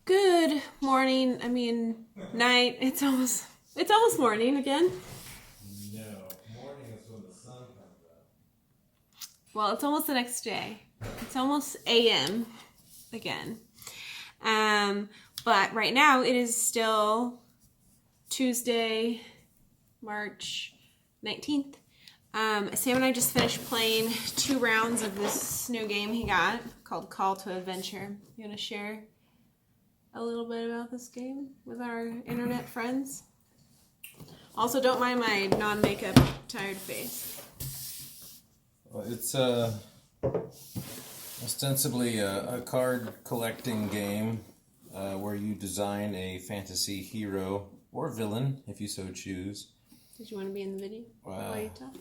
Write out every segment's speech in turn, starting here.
Good morning. Night. It's almost morning again. No, morning is when the sun comes up. Well, it's almost the next day. It's almost AM again. But right now it is still Tuesday, March 19th. Sam and I just finished playing 2 rounds of this new game he got called Call to Adventure. You want to share a little bit about this game with our internet friends? Also, don't mind my non-makeup tired face. Well, it's ostensibly a card collecting game where you design a fantasy hero or villain, if you so choose. Did you want to be in the video while you talk?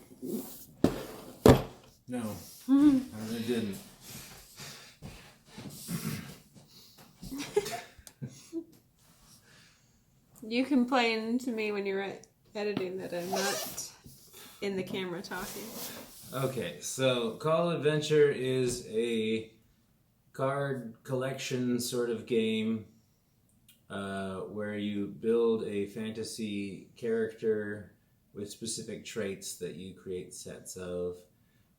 No, I really didn't. You complain to me when you're editing that I'm not in the camera talking. Okay, so Call Adventure is a card collection sort of game where you build a fantasy character with specific traits that you create sets of,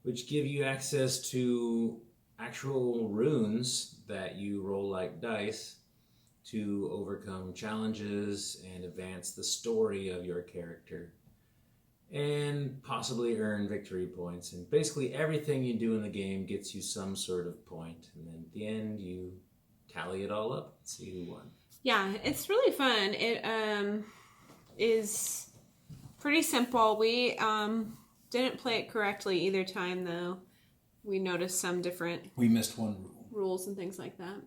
which give you access to actual runes that you roll like dice to overcome challenges and advance the story of your character and possibly earn victory points. And basically everything you do in the game gets you some sort of point, and then at the end you tally it all up and see who won. Yeah, it's really fun. It is pretty simple. We didn't play it correctly either time, though. We noticed some different We missed one rule. rules and things like that.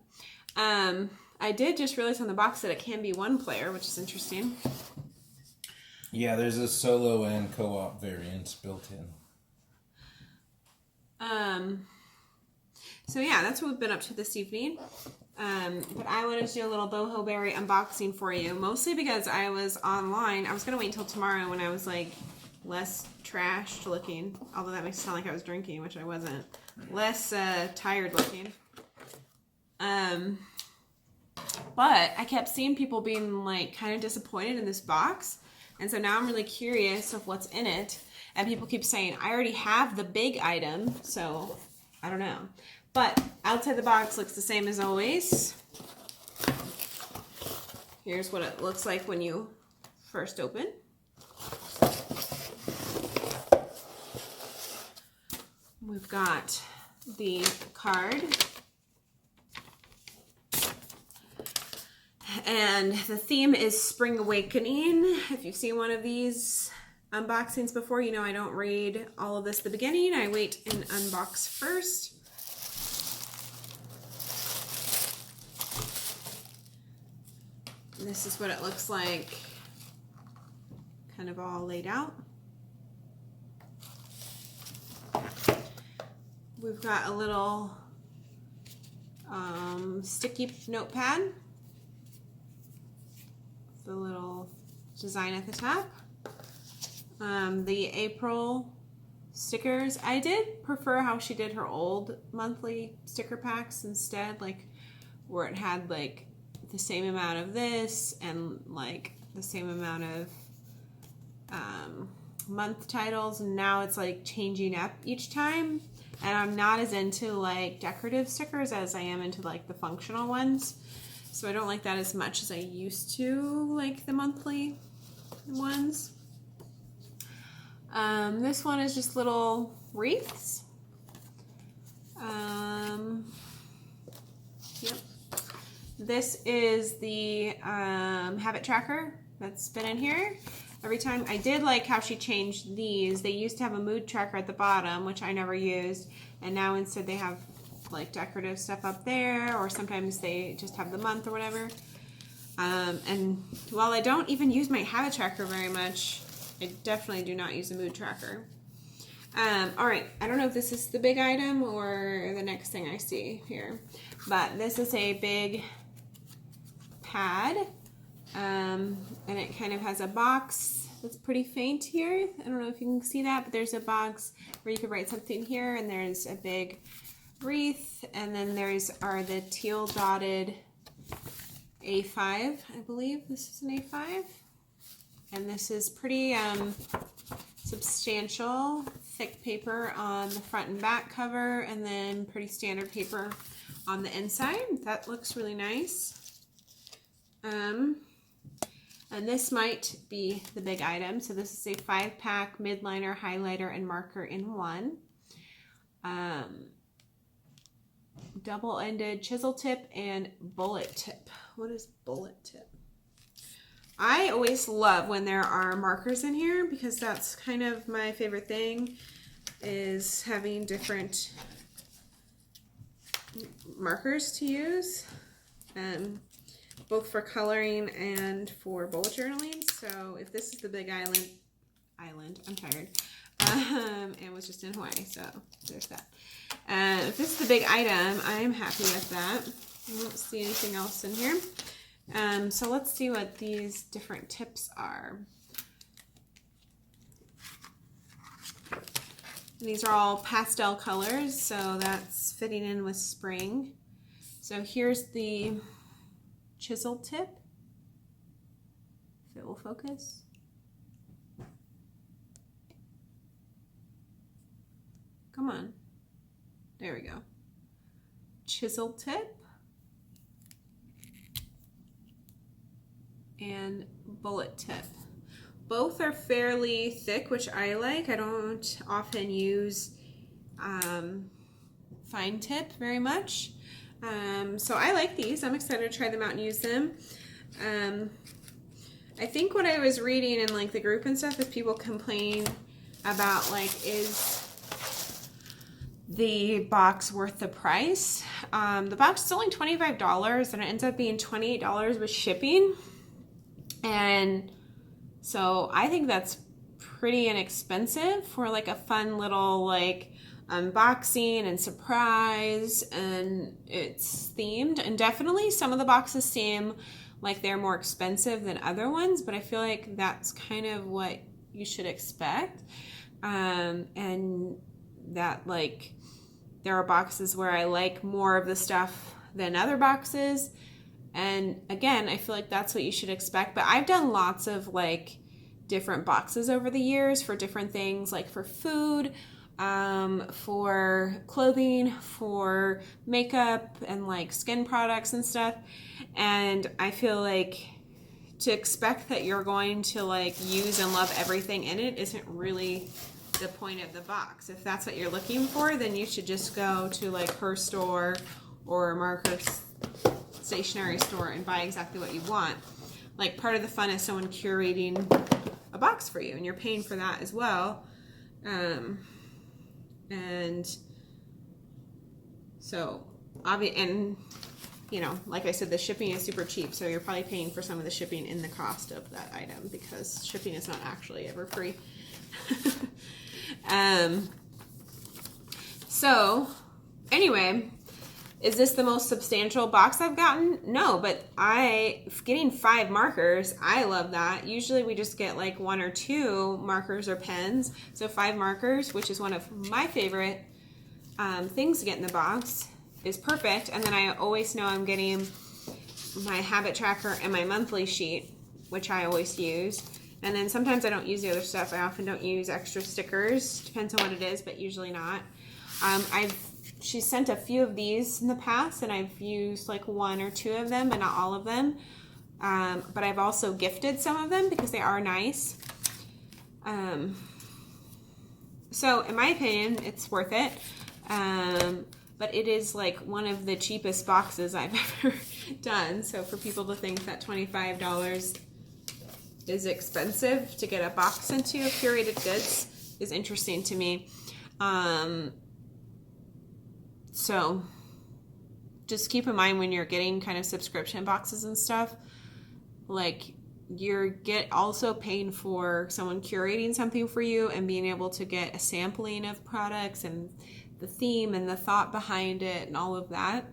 I did just realize on the box that it can be 1 player, which is interesting. Yeah, there's a solo and co-op variants built in. So yeah, that's what we've been up to this evening. But I wanted to do a little Boho Berry unboxing for you, mostly because I was online. I was gonna wait until tomorrow when I was like less trashed looking, although that makes it sound like I was drinking, which I wasn't. Less tired looking. But I kept seeing people being like kind of disappointed in this box, and so now I'm really curious of what's in it. And people keep saying I already have the big item, so I don't know. But outside the box looks the same as always. Here's what it looks like when you first open. We've got the card. And the theme is Spring Awakening. If you've seen one of these unboxings before, you know I don't read all of this at the beginning. I wait and unbox first. This is what it looks like, kind of all laid out. We've got a little sticky notepad. The little design at the top. The April stickers. I did prefer how she did her old monthly sticker packs instead, like where it had like the same amount of this and like the same amount of month titles, and now it's like changing up each time. And I'm not as into like decorative stickers as I am into like the functional ones. So I don't like that as much as I used to like the monthly ones. This one is just little wreaths. Yep. This is the habit tracker that's been in here. Every time I did like how she changed these. They used to have a mood tracker at the bottom, which I never used, and now instead they have like decorative stuff up there, or sometimes they just have the month or whatever. And while I don't even use my habit tracker very much, I definitely do not use a mood tracker. All right, I don't know if this is the big item or the next thing I see here, but this is a big pad, and it kind of has a box that's pretty faint here. I don't know if you can see that, but there's a box where you could write something here, and there's a big wreath, and then are the teal dotted A5, I believe. This is an A5. And this is pretty substantial, thick paper on the front and back cover, and then pretty standard paper on the inside. That looks really nice. And this might be the big item. So this is a 5-pack midliner, highlighter, and marker in one. Double-ended chisel tip and bullet tip. What is bullet tip? I always love when there are markers in here because that's kind of my favorite thing, is having different markers to use, both for coloring and for bullet journaling. So if this is the big island, I'm tired, and was just in Hawaii, so there's that. If this is the big item, I'm happy with that. I don't see anything else in here. So let's see what these different tips are. And these are all pastel colors, so that's fitting in with spring. So here's the chisel tip, if it will focus. Come on. There we go. Chisel tip. And bullet tip. Both are fairly thick, which I like. I don't often use fine tip very much. So I like these. I'm excited to try them out and use them. I think what I was reading in like the group and stuff is people complain about like, is the box worth the price? The box is only $25 and it ends up being $28 with shipping. And so I think that's pretty inexpensive for like a fun little like unboxing and surprise, and it's themed. And definitely some of the boxes seem like they're more expensive than other ones, but I feel like that's kind of what you should expect. And that like there are boxes where I like more of the stuff than other boxes. And again, I feel like that's what you should expect. But I've done lots of like different boxes over the years for different things, like for food, for clothing, for makeup, and like skin products and stuff. And I feel like to expect that you're going to like use and love everything in it isn't really the point of the box. If that's what you're looking for, then you should just go to like her store or Marcus stationery store and buy exactly what you want. Like part of the fun is someone curating a box for you, and you're paying for that as well. And so and you know, like I said, the shipping is super cheap, so you're probably paying for some of the shipping in the cost of that item because shipping is not actually ever free. So anyway, is this the most substantial box I've gotten? No, but getting 5 markers, I love that. Usually we just get like 1 or 2 markers or pens. So 5 markers, which is one of my favorite things to get in the box, is perfect. And then I always know I'm getting my habit tracker and my monthly sheet, which I always use. And then sometimes I don't use the other stuff. I often don't use extra stickers. Depends on what it is, but usually not. She sent a few of these in the past, and I've used like 1 or 2 of them, but not all of them. But I've also gifted some of them because they are nice. So in my opinion, it's worth it. But it is like one of the cheapest boxes I've ever done. So for people to think that $25 is expensive to get a box into curated goods is interesting to me. So just keep in mind when you're getting kind of subscription boxes and stuff, like you're also paying for someone curating something for you and being able to get a sampling of products and the theme and the thought behind it and all of that.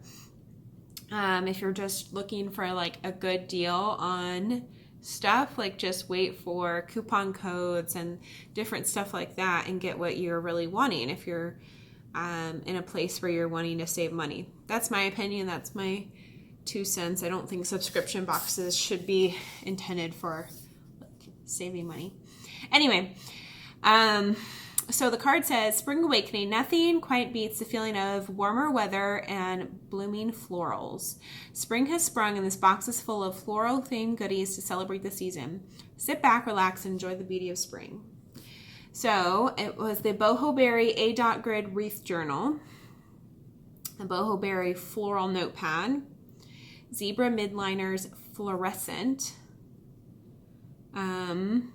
If you're just looking for like a good deal on stuff, like just wait for coupon codes and different stuff like that and get what you're really wanting if you're in a place where you're wanting to save money. That's my opinion. That's my 2 cents. I don't think subscription boxes should be intended for saving money. Anyway, so the card says, Spring Awakening, nothing quite beats the feeling of warmer weather and blooming florals. Spring has sprung and this box is full of floral-themed goodies to celebrate the season. Sit back, relax, and enjoy the beauty of spring. So it was the Boho Berry A. Grid Wreath Journal, the Boho Berry Floral Notepad, Zebra Midliners Fluorescent, and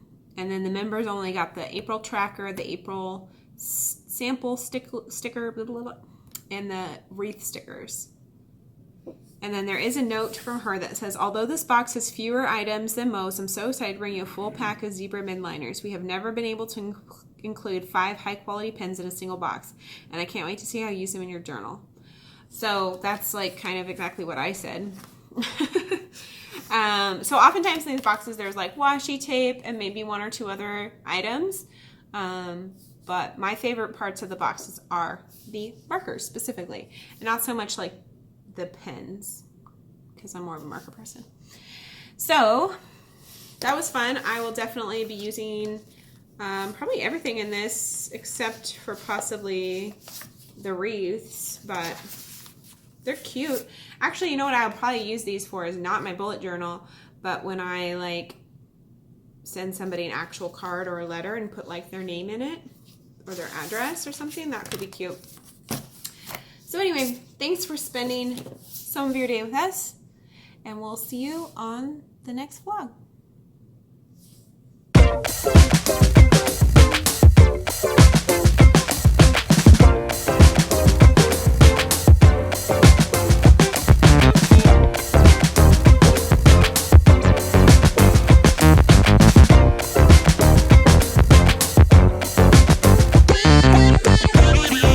then the members only got the April tracker, the April sample sticker, blah, blah, blah, and the wreath stickers. And then there is a note from her that says, although this box has fewer items than most, I'm so excited to bring you a full pack of Zebra Midliners. We have never been able to include 5 high-quality pens in a single box, and I can't wait to see how you use them in your journal. So that's like kind of exactly what I said. So oftentimes in these boxes there's like washi tape and maybe 1 or 2 other items, but my favorite parts of the boxes are the markers specifically, and not so much like the pens, because I'm more of a marker person. So that was fun. I will definitely be using probably everything in this except for possibly the wreaths, but they're cute. Actually, you know what I'll probably use these for is not my bullet journal, but when I like send somebody an actual card or a letter and put like their name in it or their address or something, that could be cute. So anyway, thanks for spending some of your day with us, and we'll see you on the next vlog.